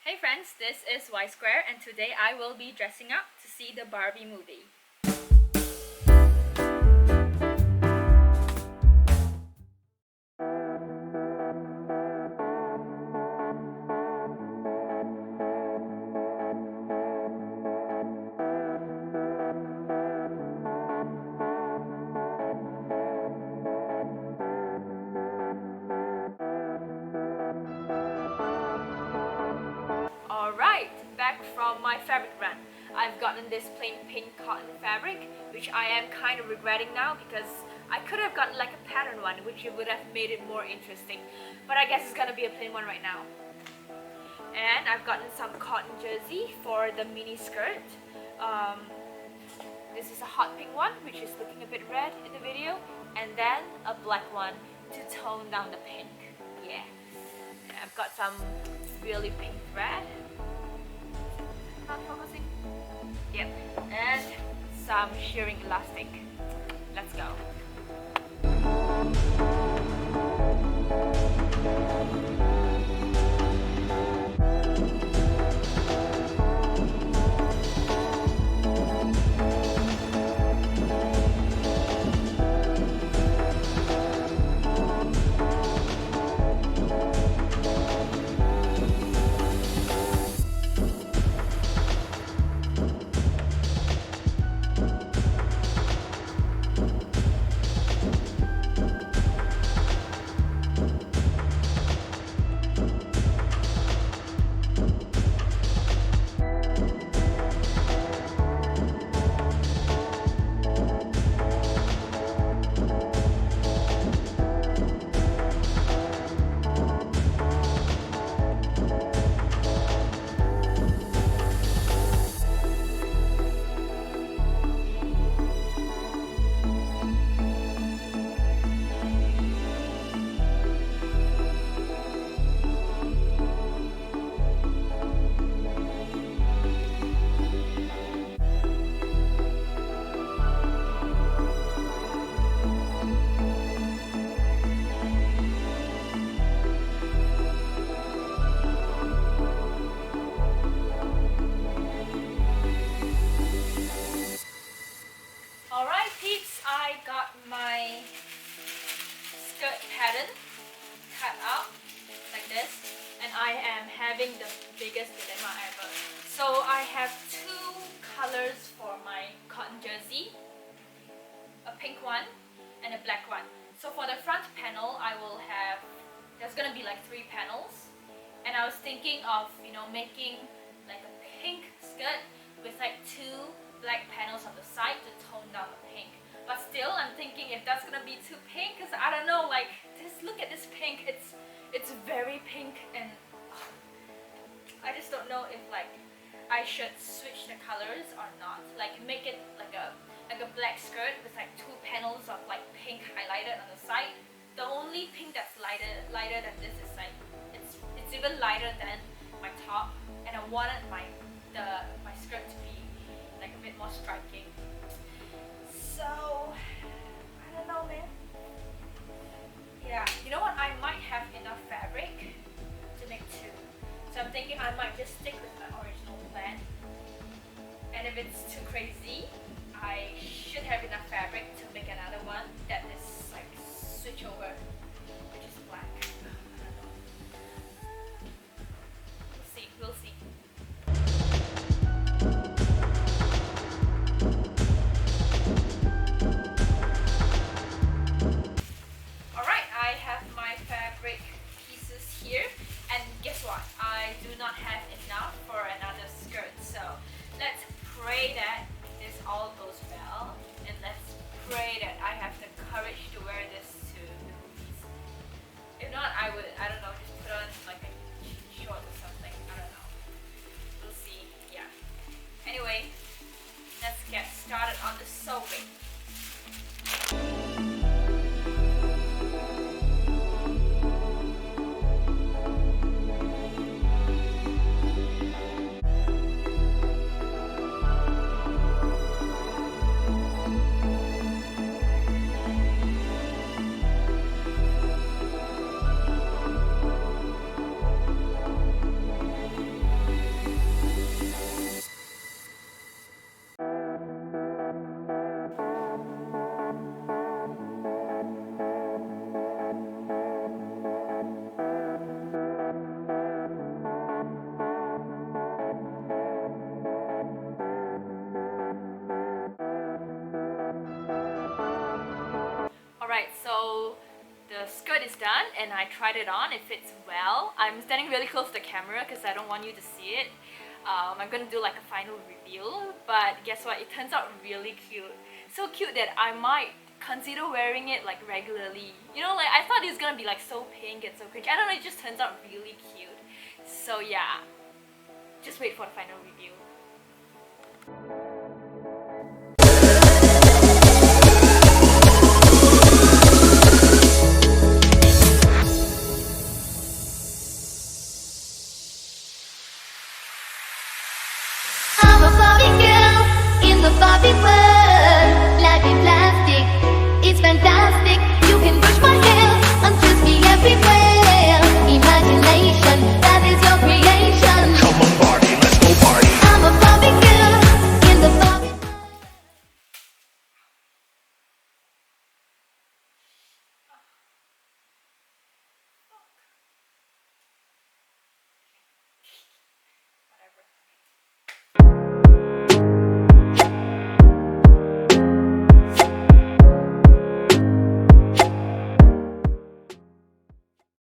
Hey friends, this is Y Square and today I will be dressing up to see the Barbie movie. Alright, back from my fabric run. I've gotten this plain pink cotton fabric, which I am kind of regretting now because I could have gotten like a pattern one, which would have made it more interesting. But I guess it's gonna be a plain one right now. And I've gotten some cotton jersey for the mini skirt. This is a hot pink one, which is looking a bit red in the video. And then a black one to tone down the pink. Yeah. I've got some really pink thread. Not focusing. Yep. And some shearing elastic. Let's go. I got my skirt pattern cut out like this, and I am having the biggest dilemma ever. So I have two colors for my cotton jersey, a pink one and a black one. So for the front panel, I will have, there's gonna be like 3 panels, and I was thinking of, making like a pink skirt with like 2 black panels on the side to tone down the pink. But still, I'm thinking if that's gonna be too pink, because I don't know, like, just look at this pink. It's very pink, and I just don't know if like I should switch the colors or not. Like make it like a black skirt with like 2 panels of like pink highlighted on the side. The only pink that's lighter than this is like it's even lighter than my top, and I wanted my skirt to be like a bit more striking. So, I don't know, man. Yeah, you know what? I might have enough fabric to make 2. So I'm thinking I might just stick with my original plan. And if it's too crazy, I should have enough fabric to make another one that is like switch over, which is black. I don't know. We'll see. I do not have enough for another skirt, so let's pray that this all goes well, and let's pray that I have the courage to wear this to the movies. If not, I don't know, just put on like a short or something. I don't know. We'll see. Yeah. Anyway, let's get started on the sewing. skirt is done and I tried it on. It fits well. I'm standing really close to the camera because I don't want you to see it. I'm gonna do like a final review, but guess what? It turns out really cute. So cute that I might consider wearing it like regularly. You know, like I thought it was gonna be like so pink and so cringe. I don't know, it just turns out really cute. So yeah, just wait for the final review.